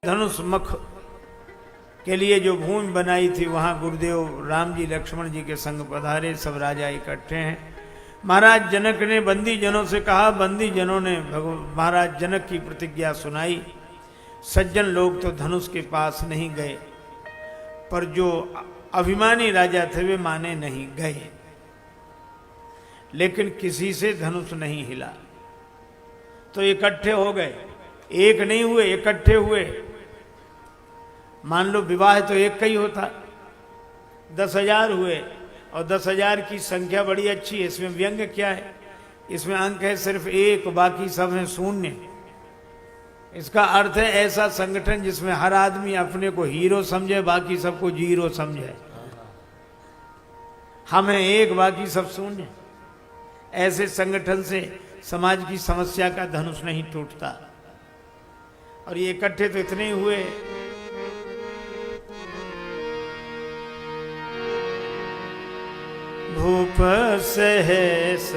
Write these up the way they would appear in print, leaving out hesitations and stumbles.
धनुष मुख के लिए जो भूमि बनाई थी वहां गुरुदेव राम जी लक्ष्मण जी के संग पधारे। सब राजा इकट्ठे हैं। महाराज जनक ने बंदी जनों से कहा, बंदी जनों ने महाराज जनक की प्रतिज्ञा सुनाई। सज्जन लोग तो धनुष के पास नहीं गए, पर जो अभिमानी राजा थे वे माने नहीं गए। लेकिन किसी से धनुष नहीं हिला, तो इकट्ठे हो गए। एक नहीं हुए, इकट्ठे हुए। मान लो विवाह तो एक का ही होता, 10,000 हुए, और 10,000 की संख्या बड़ी अच्छी है। इसमें व्यंग्य क्या है? इसमें अंक है सिर्फ एक, बाकी सब है शून्य। इसका अर्थ है ऐसा संगठन जिसमें हर आदमी अपने को हीरो समझे, बाकी सबको जीरो समझे। हम हैं एक, बाकी सब शून्य। ऐसे संगठन से समाज की समस्या का धनुष नहीं टूटता। और ये इकट्ठे तो इतने ही हुए। भूप सहस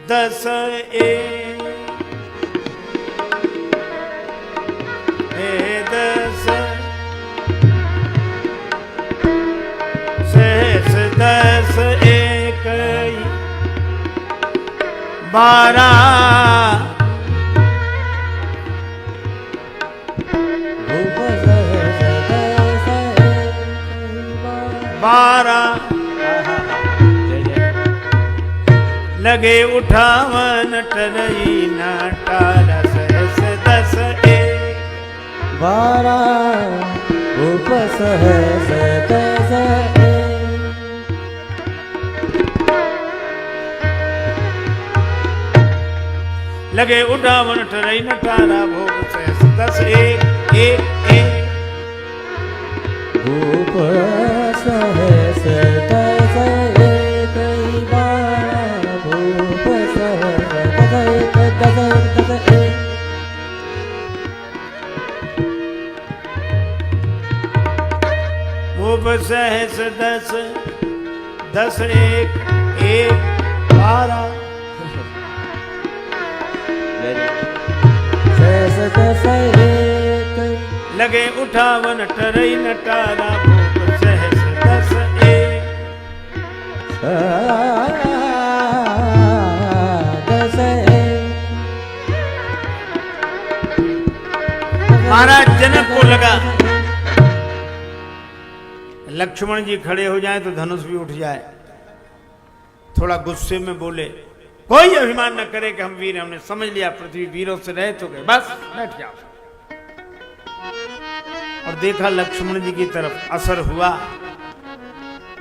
10 सहस 10 एक 12 12 लगे उठावन टरई नाटार सहस 10 एक 12 भूप सहस 10 लगे उठावन टरई नटारा भूप सहस 10 एक 1 भूप सहस 10 एक 12 भूप सहस 10 एक भूप सहस 10 एक 12 सहस 10 एक लगे उठावन टरई नटारा भूप सहस 10 एक 10 एक महाराज जनक को लगा लक्ष्मण जी खड़े हो जाए तो धनुष भी उठ जाए। थोड़ा गुस्से में बोले, कोई अभिमान न करे कि हम वीर, हमने समझ लिया पृथ्वी वीरों से रहे तो गए, बस बैठ जाओ। और देखा लक्ष्मण जी की तरफ, असर हुआ।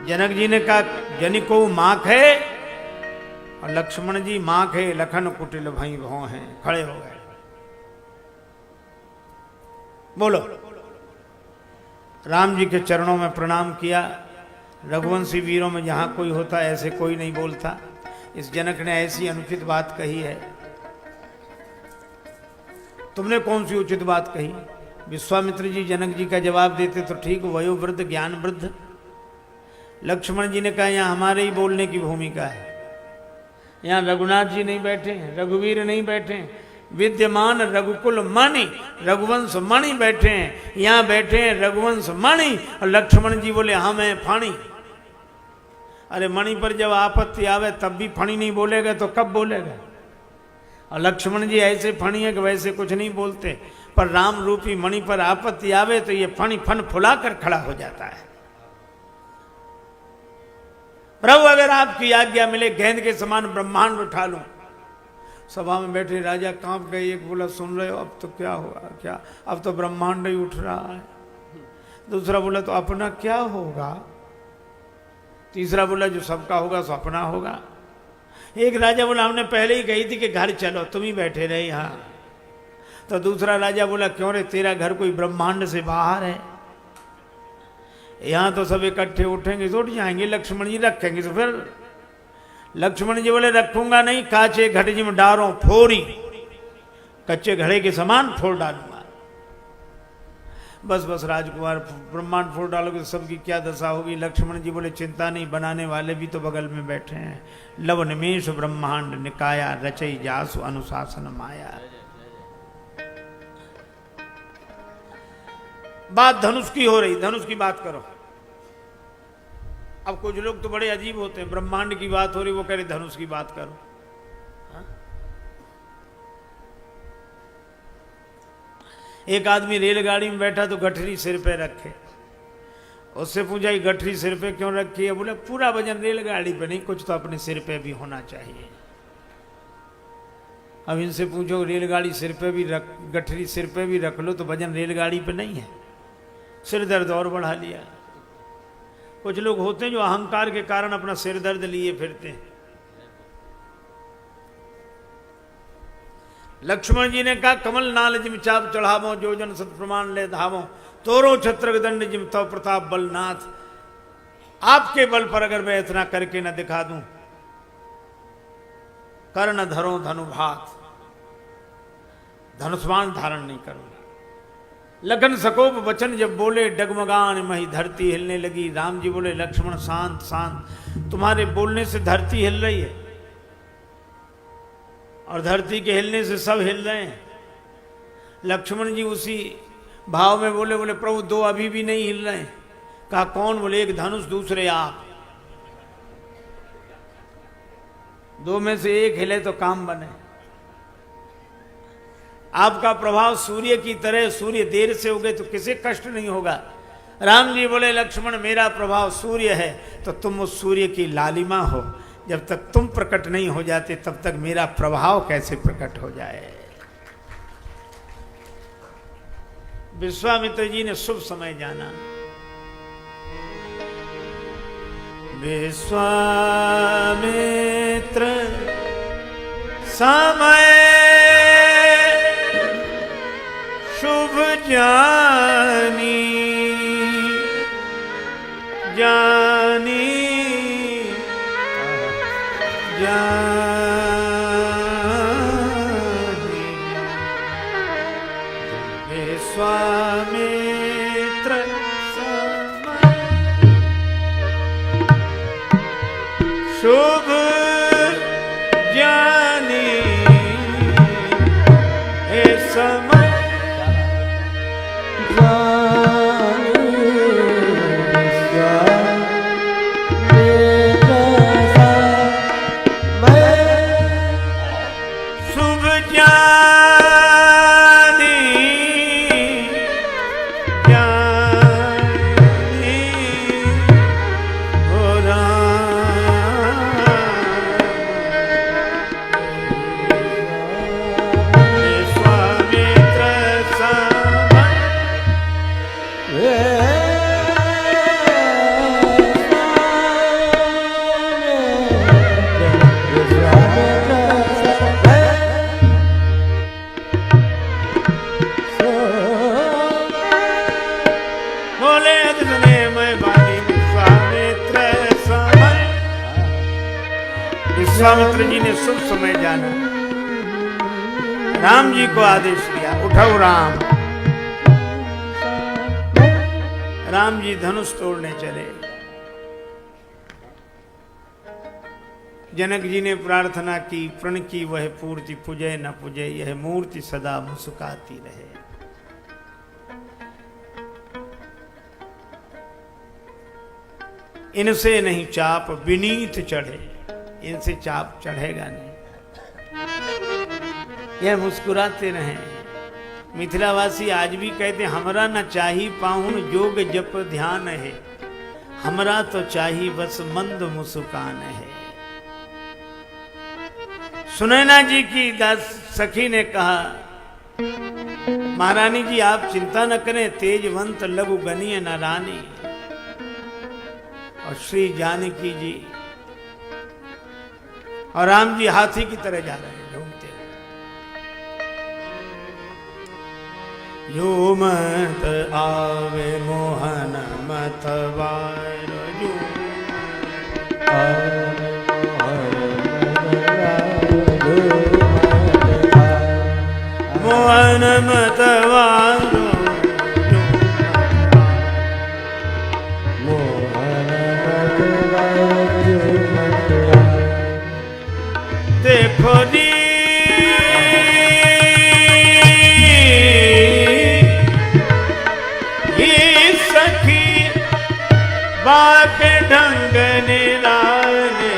जनक जी ने कहा, जनिको माख है, और लक्ष्मण जी माख है लखन कुटिल भई भौ हैं, खड़े हो गए। बोलो। राम जी के चरणों में प्रणाम किया। रघुवंशी वीरों में जहां कोई होता ऐसे कोई नहीं बोलता। इस जनक ने ऐसी अनुचित बात कही है। तुमने कौन सी उचित बात कही? विश्वामित्र जी जनक जी का जवाब देते तो ठीक, वयोवृद्ध ज्ञान वृद्ध। लक्ष्मण जी ने कहा, यहां हमारे ही बोलने की भूमिका है। यहां रघुनाथ जी नहीं बैठे हैं, रघुवीर नहीं बैठे हैं, विद्यमान रघुकुल मणि रघुवंश मणि बैठे हैं। यहां बैठे हैं रघुवंश मणि, और लक्ष्मण जी बोले हम हैं फणी। अरे मणि पर जब आपत्ति आवे तब भी फणी नहीं बोलेगा तो कब बोलेगा? और लक्ष्मण जी ऐसे फणी है कि वैसे कुछ नहीं बोलते, पर राम रूपी मणि पर आपत्ति आवे तो ये फणी फन फुलाकर खड़ा हो जाता है। प्रभु अगर आपकी आज्ञा मिले गेंद के समान ब्रह्मांड उठा लूं। सभा में बैठे राजा कांप गए। एक बोला, सुन रहे हो अब तो क्या हुआ? क्या अब तो ब्रह्मांड ही उठ रहा है। दूसरा बोला, तो अपना क्या होगा? तीसरा बोला, जो सबका होगा सो अपना होगा। एक राजा बोला, हमने पहले ही कही थी कि घर चलो, तुम ही बैठे रहे यहाँ। तो दूसरा राजा बोला, क्यों रे, तेरा घर कोई ब्रह्मांड से बाहर है? यहां तो सब इकट्ठे उठेंगे तो उठ जाएंगे, लक्ष्मण जी रखेंगे तो फिर। लक्ष्मण जी बोले, रखूंगा नहीं, काचे घट जी में डारों फोरी, कच्चे घड़े के समान फोड़ डालूंगा। बस बस राजकुमार, ब्रह्मांड फोड़ डालोगे तो सबकी क्या दशा होगी? लक्ष्मण जी बोले, चिंता नहीं, बनाने वाले भी तो बगल में बैठे हैं। लव निमेश ब्रह्मांड निकाया, रचई जासु अनुशासन माया। बात धनुष की हो रही, धनुष की बात करो। अब कुछ लोग तो बड़े अजीब होते हैं, ब्रह्मांड की बात हो रही, वो कह रहे धनुष की बात करो। हा? एक आदमी रेलगाड़ी में बैठा तो गठरी सिर पे रखे, उससे पूछा ये गठरी सिर पे क्यों रखी है? बोले पूरा वजन रेलगाड़ी पे नहीं, कुछ तो अपने सिर पे भी होना चाहिए। अब इनसे पूछो रेलगाड़ी सिर पे भी रख, गठरी सिर पे भी रख लो तो वजन रेलगाड़ी पे नहीं है, सिर दर्द और बढ़ा लिया। कुछ लोग होते हैं जो अहंकार के कारण अपना सिर दर्द लिए फिरते हैं। लक्ष्मण जी ने कहा कमल नाल जिम चाप चढ़ावो, जो जन सत प्रमाण ले धावो, तोरो छत्र दंड जिम तो प्रताप बलनाथ। आपके बल पर अगर मैं इतना करके न दिखा दूं, कर्ण धरो धनुभात, धनुष्मान धारण नहीं करूंगा। लगन सकोप वचन जब बोले, डगमगान मही धरती हिलने लगी। राम जी बोले लक्ष्मण शांत शांत, तुम्हारे बोलने से धरती हिल रही है और धरती के हिलने से सब हिल रहे हैं। लक्ष्मण जी उसी भाव में बोले, बोले प्रभु दो अभी भी नहीं हिल रहे हैं। कहा कौन? बोले एक धनुष, दूसरे आप। दो में से एक हिले तो काम बने। आपका प्रभाव सूर्य की तरह, सूर्य देर से उगे तो किसी कष्ट नहीं होगा। राम जी बोले लक्ष्मण मेरा प्रभाव सूर्य है तो तुम उस सूर्य की लालिमा हो, जब तक तुम प्रकट नहीं हो जाते तब तक मेरा प्रभाव कैसे प्रकट हो जाए। विश्वामित्र जी ने शुभ समय जाना। विश्वामित्र समय शुभ जानी, जानी जानी। विश्वामित्र समय शुभ जानी, हे समय विश्वामित्र जी ने शुभ समय जाना, राम जी को आदेश दिया उठो राम। राम जी धनुष तोड़ने चले। जनक जी ने प्रार्थना की, प्रण की वह पूर्ति, पुजे न पुजे यह मूर्ति सदा मुस्कुराती रहे। इनसे नहीं चाप विनीत चढ़े, इनसे चाप चढ़ेगा नहीं, यह मुस्कुराते रहे। मिथिलावासी आज भी कहते हमरा न चाही पाहुन जोग जप ध्यान है, हमरा तो चाही बस मंद मुस्कान है। सुनैना जी की दास सखी ने कहा महारानी जी आप चिंता न करें, तेजवंत लघु गनीय न रानी। और श्री जानकी जी और राम जी हाथी की तरह जा रहे हैं ढूंढते। यो मत आवे मोहन मत वार, यो मोहन मत वारो, देखो जी ये पाके ढंग निराले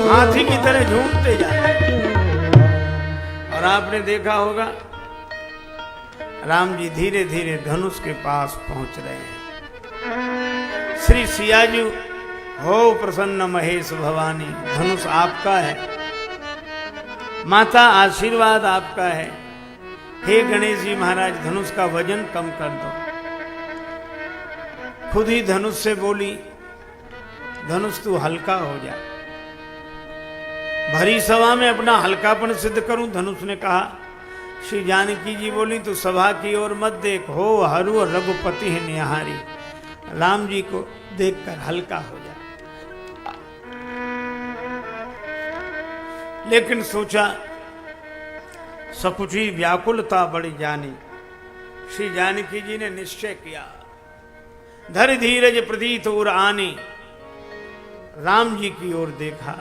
हाथी की तरह झूमते जाते। और आपने देखा होगा राम जी धीरे धीरे धनुष के पास पहुंच रहे हैं। श्री सियाजी हो प्रसन्न महेश भवानी, धनुष आपका है, माता आशीर्वाद आपका है। हे गणेश जी महाराज, धनुष का वजन कम कर दो। खुद ही धनुष से बोली, धनुष तू हल्का हो जा। भरी सभा में अपना हल्कापन सिद्ध करूं, धनुष ने कहा। श्री जानकी जी बोली, तू सभा की ओर मत देख, हो हरु रघुपति है निहारी। राम जी को देखकर हल्का हो जा। लेकिन सोचा सकुची व्याकुलता बड़ी जानी। श्री जानकी जी ने निश्चय किया, धर धीरज प्रतीत और आनी। राम जी की ओर देखा,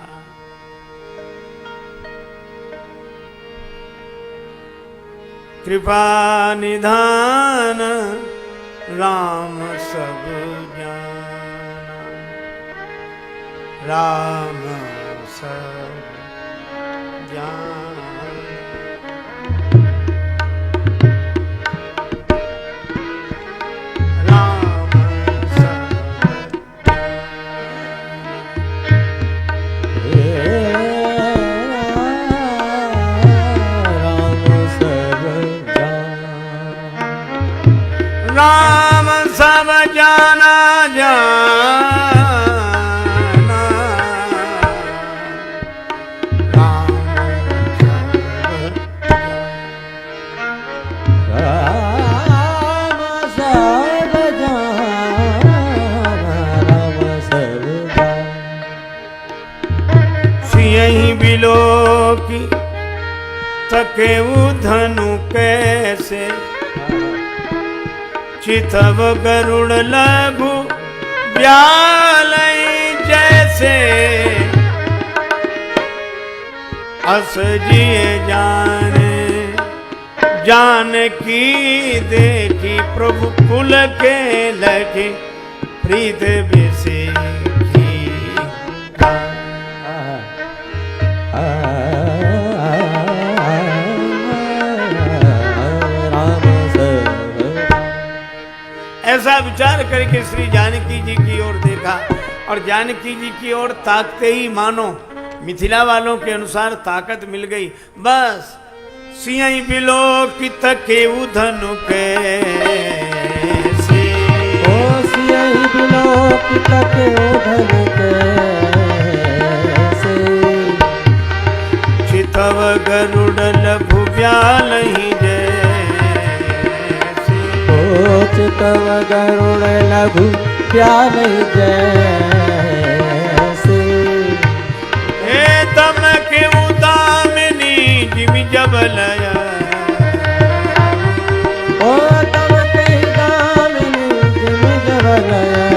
कृपा निधान राम सब जाना, राम सब जाना। राम सब राम सब जाना जाना, राम सब जाना, राम सब सियहि बिलो की तके धनु कैसे, चितव गरुड़ लघु व्यालय जैसे। अस जिए जाने जानकी देखी, प्रभु कुल के लगे प्रीत बिसेखी। ऐसा विचार करके श्री जानकी जी की ओर देखा, और जानकी जी की ओर ताकते ही मानो मिथिला वालों के अनुसार ताकत मिल गई। बस सियहि बिलो की तके धनु कैसे, ओ सियहि बिलो की तके धनु कैसे, चितव गरुड़ लघु व्यालहि चितव गरुड़ लघु व्यालहि जैसे। हे दम के उदामिनी जिमि जब लया, ओ दम के उदामिनी जिमि जब लया।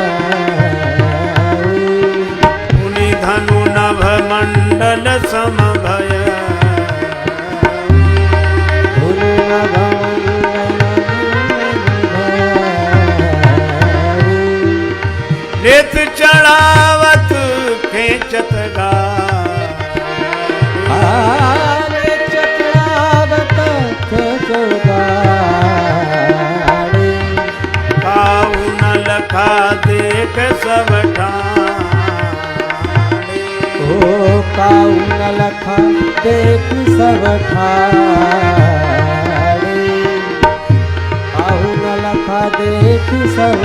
उनि धनु नभ मंडल समभय, उनि नभ रेत चढ़ावत खेचत गाड़ी, चढ़ावत खेचत गाड़ी। काऊ न लखा देख सब ठाणे, ओ काऊ न लखा देख सब ठाणे, काऊ न लखा देख सब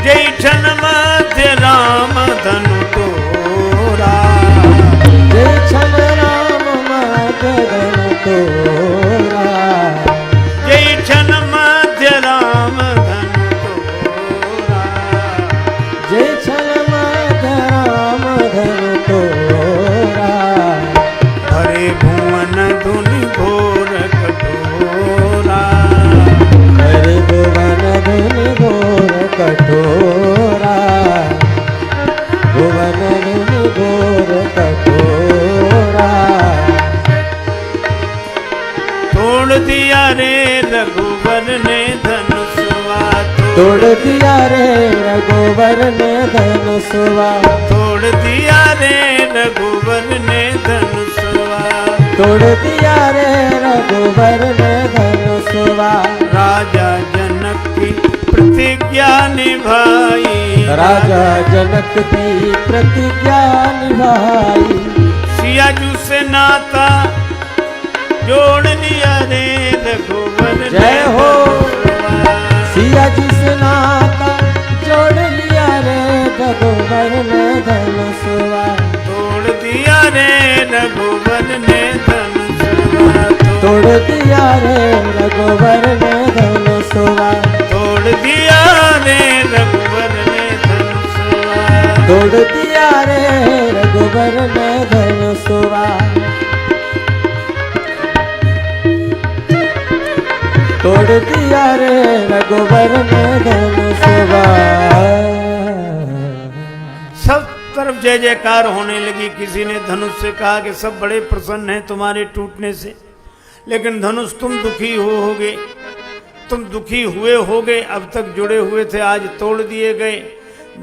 जय छन मध्य राम धनु तोरा, जय छन राम मध्य धनु तोरा, जय छन मध्य राम धनु तोरा, जय छन मध्य राम धनु तोरा। तोड़ दिया रे रघुवर ने धनुषवा, तोड़ दिया रे रघुवर ने धनुषवा, तोड़ दिया रे रघुवर ने धनुषवा। राजा जनक की प्रतिज्ञा निभाई, राजा जनक की प्रतिज्ञा निभाई, सिया जू से नाता जोड़ लिया रे रघुवर जय हो। सिया जी से नाता जोड़ लिया रे रघुवर ने धनुषवा, तोड़ दिया रे रघुवर ने धनुषवा, तोड़ दिया रे रघुवर ने धनुषवा, तोड़ दिया रे रघुवर ने धनुषवा, तोड़ दिया रे रघुवर ने धनुषवा, तोड़ दिया रे रघुवर ने धनुषवा। सब तरफ जय जयकार होने लगी। किसी ने धनुष से कहा कि सब बड़े प्रसन्न हैं तुम्हारे टूटने से, लेकिन धनुष तुम दुखी होगे, तुम दुखी हुए होगे, अब तक जुड़े हुए थे आज तोड़ दिए गए।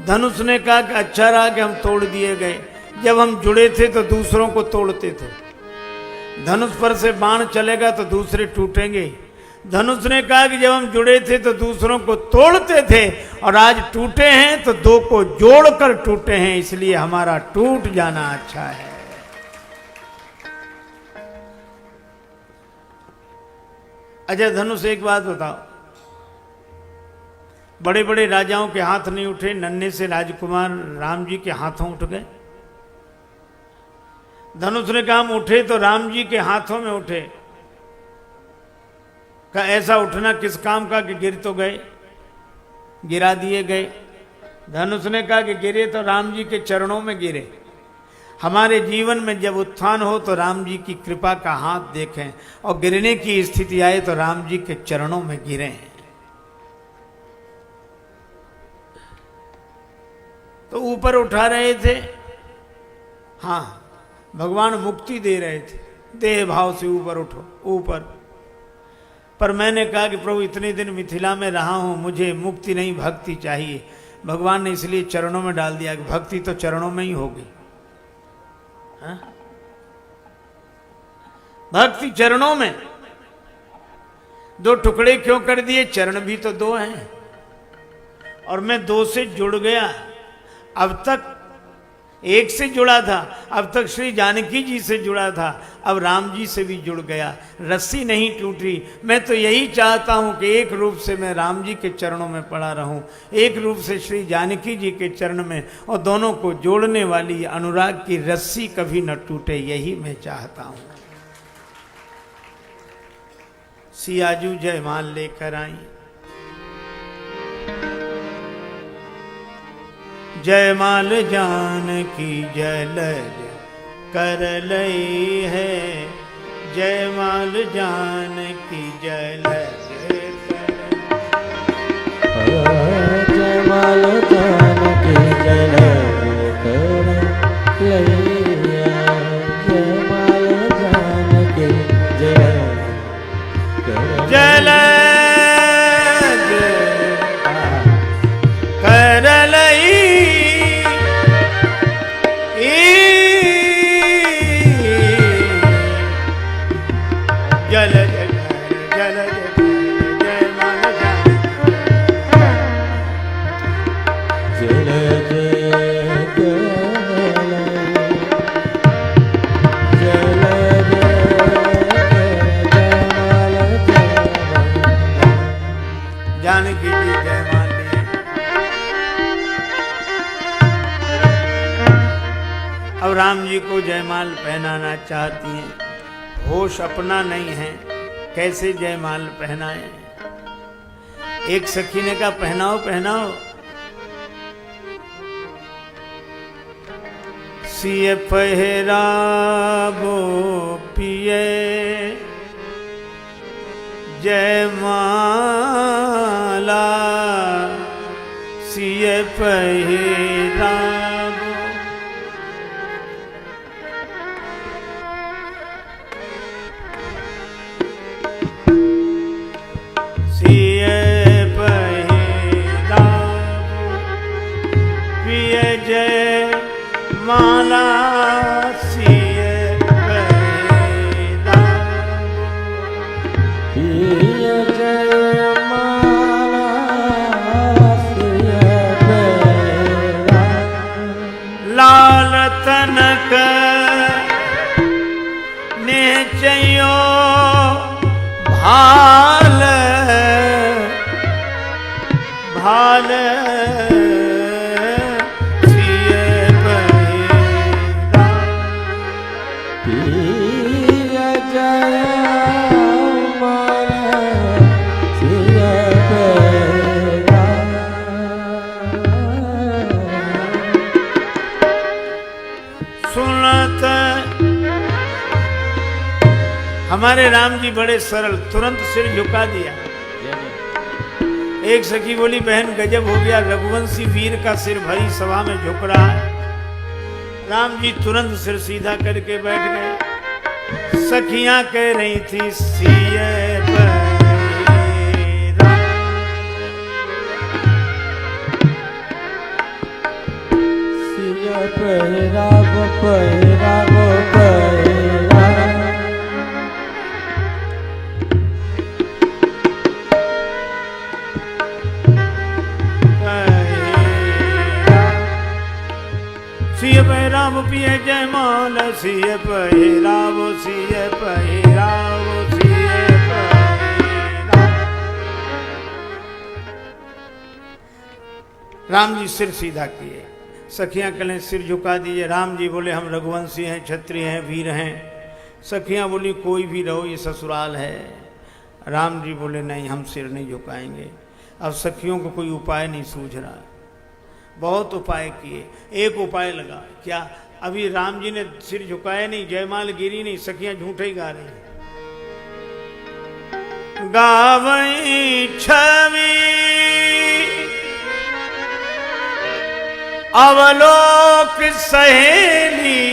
धनुष ने कहा कि अच्छा रहा कि हम तोड़ दिए गए, जब हम जुड़े थे तो दूसरों को तोड़ते थे, धनुष पर से बाण चलेगा तो दूसरे टूटेंगे। धनुष ने कहा कि जब हम जुड़े थे तो दूसरों को तोड़ते थे, और आज टूटे हैं तो दो को जोड़कर टूटे हैं, इसलिए हमारा टूट जाना अच्छा है। अच्छा धनुष, एक बात बताओ, बड़े बड़े राजाओं के हाथ नहीं उठे, नन्हे से राजकुमार राम जी के हाथों उठ गए। धनुष ने कहा हम उठे तो राम जी के हाथों में उठे। का ऐसा उठना किस काम का कि गिर तो गए, गिरा दिए गए। धनुष ने कहा कि गिरे तो राम जी के चरणों में गिरे। हमारे जीवन में जब उत्थान हो तो राम जी की कृपा का हाथ देखें, और गिरने की स्थिति आए तो राम जी के चरणों में गिरे। तो ऊपर उठा रहे थे, हाँ भगवान मुक्ति दे रहे थे, देह भाव से ऊपर उठो ऊपर। पर मैंने कहा कि प्रभु इतने दिन मिथिला में रहा हूं, मुझे मुक्ति नहीं भक्ति चाहिए। भगवान ने इसलिए चरणों में डाल दिया कि भक्ति तो चरणों में ही होगी। हाँ? भक्ति चरणों में। दो टुकड़े क्यों कर दिए? चरण भी तो दो हैं, और मैं दो से जुड़ गया। अब तक एक से जुड़ा था, अब तक श्री जानकी जी से जुड़ा था, अब राम जी से भी जुड़ गया, रस्सी नहीं टूटी। मैं तो यही चाहता हूं कि एक रूप से मैं राम जी के चरणों में पड़ा रहूं, एक रूप से श्री जानकी जी के चरण में, और दोनों को जोड़ने वाली अनुराग की रस्सी कभी न टूटे, यही मैं चाहता हूं। सियाजू जयमाल लेकर आई, जयमाल जानकी जलज कर लई है, जयमाल जानकी जलज जयमाल जानकी जलज कर लई है, जयमाल जानकी जलज कर जानकी जी जयमाल लिए। अब राम जी को जयमाल पहनाना चाहती हैं, होश अपना नहीं है, कैसे जयमाल पहनाए। एक सखी ने कहा पहनाओ पहनाओ। सिय पहराबो पिए जयमाला, सिय पहराबो। सिय पहराबो हाल सिय पहिरा। पिया जय माल सिय पहिरा। सुनत हमारे राम जी बड़े सरल, तुरंत सिर झुका दिया। एक सखी बोली बहन गजब हो गया, रघुवंशी वीर का सिर भरी सभा में झुक रहा है। राम जी तुरंत सिर सीधा करके बैठ गए। सखियां कह रही थी सिय पहिरा। सिय पहिरा वो पहिरा वो पहिरा। सिय पहिरा वो पिए जयमाल सिय पहिरा वो सिय पहिरा वो सिय पहिरा। राम जी सिर सीधा किए। सखियां कलें सिर झुका दीजिए। राम जी बोले हम रघुवंशी हैं, क्षत्रिय हैं, वीर हैं। सखियां बोली कोई भी रहो, ये ससुराल है। राम जी बोले नहीं, हम सिर नहीं झुकाएंगे। अब सखियों को कोई उपाय नहीं सूझ रहा। बहुत उपाय किए, एक उपाय लगा। क्या? अभी राम जी ने सिर झुकाया नहीं, जयमाल गिरी नहीं, सखियां झूठे ही गा रही। गावई छवि अवलोक सहेली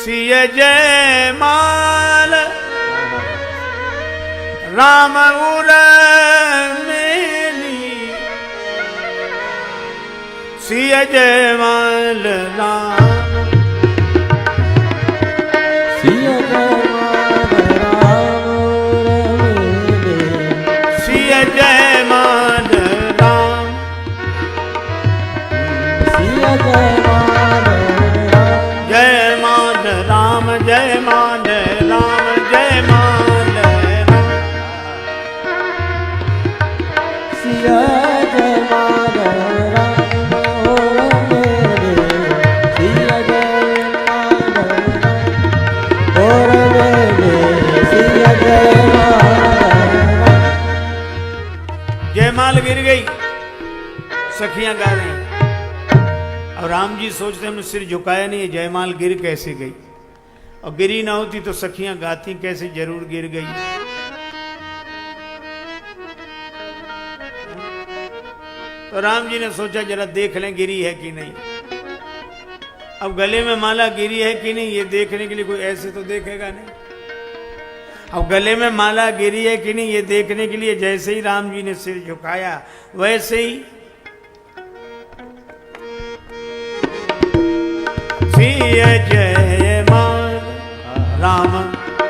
सिय जयमाल राम उर सिय जयमाल राम। सिय जयमाल राम सिय जयमाल राम। सिय जयमाल राम। जयमाल राम जयमाल राम जयमाल राम। सिय जयमाल राम। जयमाल गिर गई, सखियां गा रही। और राम जी सोचते हमने सिर झुकाया नहीं, जयमाल गिर कैसे गई? और गिरी ना होती तो सखियां गाती कैसे, जरूर गिर गई। तो राम जी ने सोचा जरा देख लें गिरी है कि नहीं। अब गले में माला गिरी है कि नहीं ये देखने के लिए कोई ऐसे तो देखेगा नहीं। अब गले में माला गिरी है कि नहीं ये देखने के लिए जैसे ही राम जी ने सिर झुकाया वैसे ही सिय जयमाल राम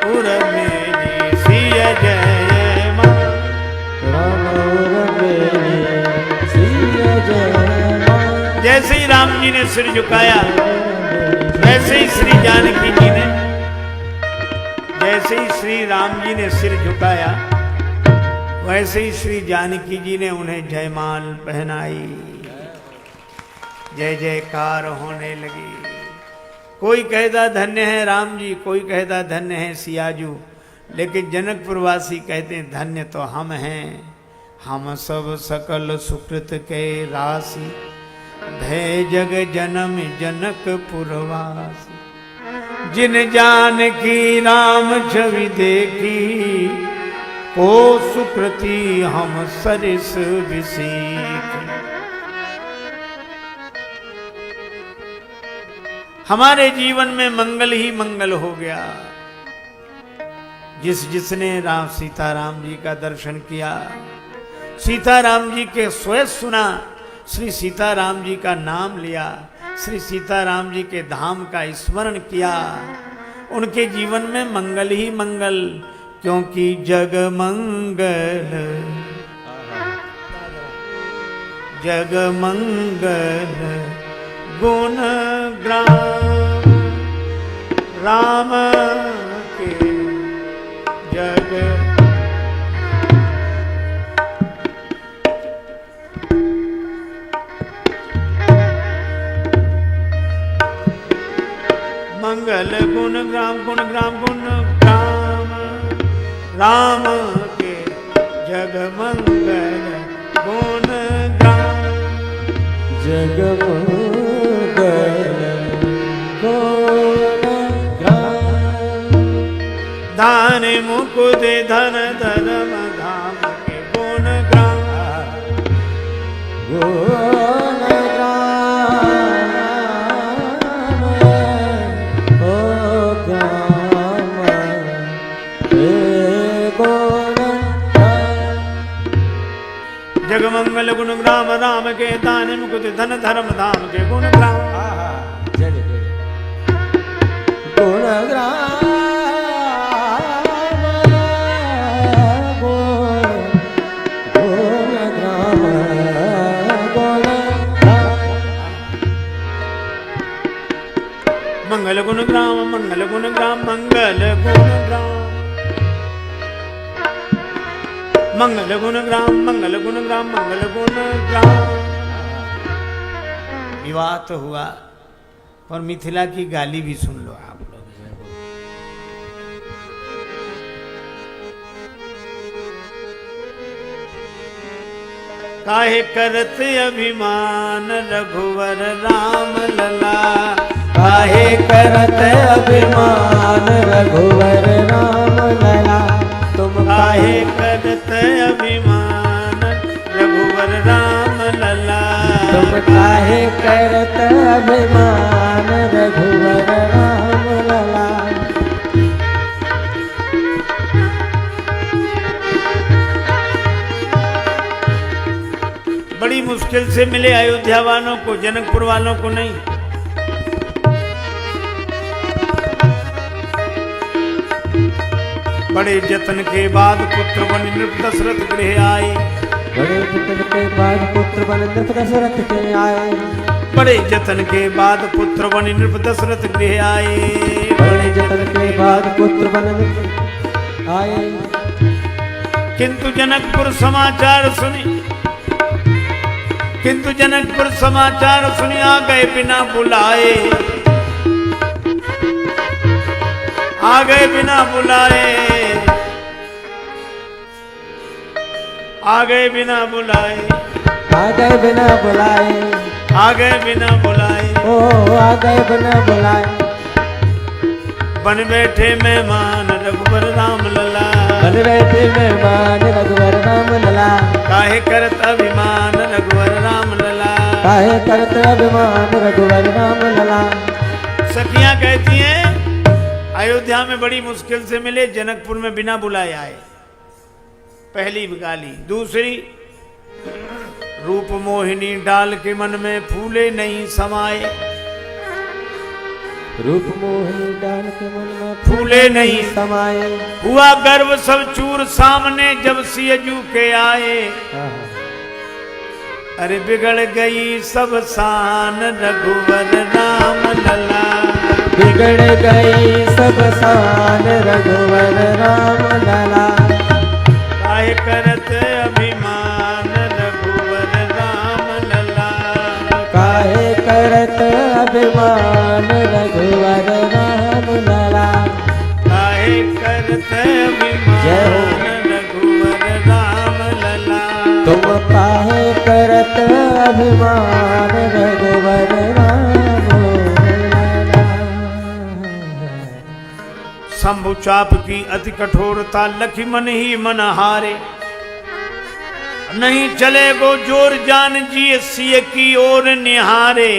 उर मेरी सिय जयमाल राम उर मेरी सिय जयमाल। जैसे ही राम जी ने सिर झुकाया वैसे ही श्री जानकी जी ने, जैसे ही श्री राम जी ने सिर झुकाया वैसे ही श्री जानकी जी ने उन्हें जयमाल पहनाई। जय जयकार होने लगी। कोई कहता धन्य है राम जी, कोई कहता धन्य है सियाजू, लेकिन जनकपुर वासी कहते हैं धन्य तो हम हैं। हम सब सकल सुकृत के राशि भय जग जन्म जनकपुर वासी। जिन जानकी राम छवि देखी को सुकृति हम सरिस विसीख। हमारे जीवन में मंगल ही मंगल हो गया। जिसने राम सीताराम जी का दर्शन किया, सीताराम जी के स्वयं सुना, श्री सीताराम जी का नाम लिया, श्री सीताराम जी के धाम का स्मरण किया, उनके जीवन में मंगल ही मंगल। क्योंकि जग मंगल जग मंगल गुण ग्राम राम के जग मुकुद धन धर्म धाम के गुण ग्राम। गुण ग्राम ओ ग्राम हे गुण ग्राम। जगमंगल गुण ग्राम राम के दान मुकुद धन धर्म धाम के गुण ग्राम। गुण ग्राम गुण ग्राम गुण ग्राम। मंगल गुण ग्राम मंगल गुण ग्राम मंगल गुण ग्राम। मंगल गुण ग्राम मंगल गुण ग्राम मंगल गुण ग्राम। विवाह तो हुआ और मिथिला की गाली भी सुन लो आप लोग। काहे करत अभिमान रघुवर राम लला। काहे करत अभिमान रघुवर राम लला। तुम काहे करत अभिमान रघुवर राम लला। तुम काहे करत अभिमान रघुवर राम लला। बड़ी मुश्किल से मिले अयोध्या वालों को, जनकपुर वालों को नहीं। बड़े जतन के बाद पुत्र बन नृप दशरथ गृह आए। बड़े जतन के बाद पुत्र बन नृप दशरथ के आए। बड़े जतन के बाद पुत्र बन नृप दशरथ गृह आए। बड़े जतन के बाद पुत्र बन आए। किंतु जनकपुर समाचार सुनी, किंतु जनकपुर समाचार सुनी आ गए बिना बुलाए। आ गए बिना बुलाए। आ गए बिना बुलाए। आ गए बिना बुलाए। आ गए बिना बुलाए। ओ आ गए बिना बुलाए। बन बैठे मेहमान रघुवर राम लला। बन बैठे मेहमान रघुवर राम लला। काहे करत अभिमान रघुवर राम लला। काहे करत अभिमान रघुवर राम लला। सखियां कहती हैं अयोध्या में बड़ी मुश्किल से मिले, जनकपुर में बिना बुलाए आए। पहली गाली। दूसरी, रूप मोहिनी डाल के मन में फूले नहीं समाये। रूप मोहिनी डाल के मन में फूले नहीं समाये। हुआ गर्व सब चूर सामने जब सियजू के आए। अरे बिगड़ गई सब शान रघुवर राम लला। बिगड़ गई सब शान रघुवर राम लला। काहे करत अभिमान रघुवर राम लला। काहे करत अभिमान रघुवर राम लला। काहे करत अभिमान रघुवर राम लला। तुम काहे करत अभिमान रघुवर राम लला। शंभु चाप की अति कठोरता लखी मन ही मन हारे। नहीं चले गो जोर जान जी सिय की ओर निहारे।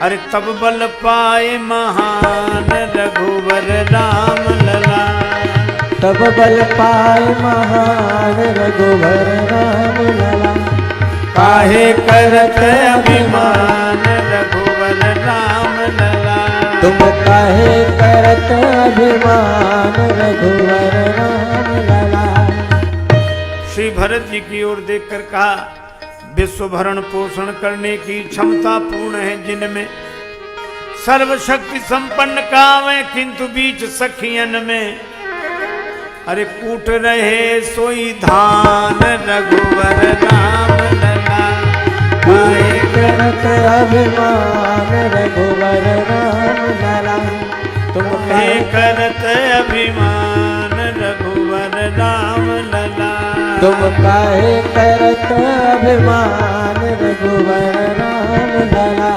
अरे तब बल पाए महान रघुवर राम लला। तब बल पाए महान रघुवर राम लला। काहे करत अभिमान रघुवर राम लला। तुम काहे करत अभिमान रघुवर राम लला। श्री भरत जी की ओर देखकर कहा, विश्व भरण पोषण करने की क्षमता पूर्ण है जिनमें, सर्वशक्ति संपन्न कावे किंतु बीच सखियन में। अरे कूट रहे सोई धान रघुवर राम लला। काहे करत अभिमान रघुवर राम लला। तुम काहे करत अभिमान रघुवर राम लला। तुम काहे करत अभिमान रघुवर राम लला।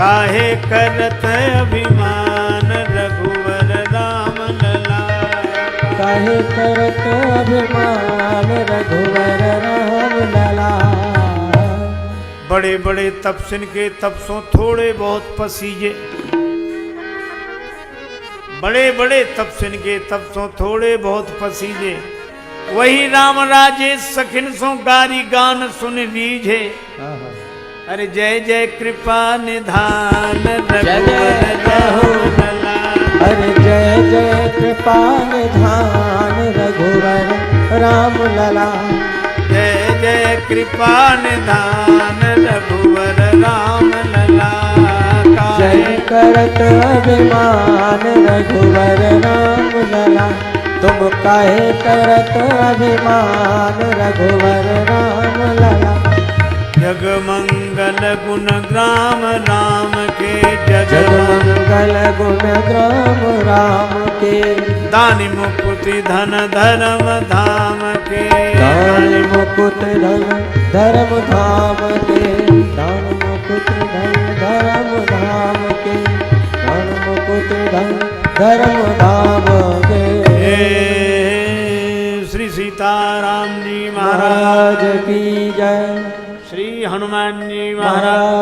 काहे करत अभिमान रघुवर राम लला। काहे करत अभिमान रघुवर राम लला। बड़े बड़े तपसिन के तपसों थोड़े बहुत पसीजे, बड़े बड़े तपसिन के तपसों थोड़े बहुत पसीजे, वही राम राजे सखिन सो गारी गान सुन लीजे। अरे जय जय कृपा निधान रघुवर राम लला। अरे जय जय कृपा निधान रघुवर राम लला। जय जय कृपा निधान रघुवर राम लला। जय करत अभिमान रघुवर राम लला। तुम काहे करत अभिमान रघुवर राम लला। जग मंगल गुण ग्राम राम के, जग मंगल गुण ग्राम राम के। दानि मुकुति धन धर्म धाम के, दान मुकुट धन धर्म धाम के। दान मुकुट धन धर्म धाम के। दान मुकुट धन धर्म धाम के। श्री सीताराम जी महाराज की जय। श्री हनुमान जी महाराज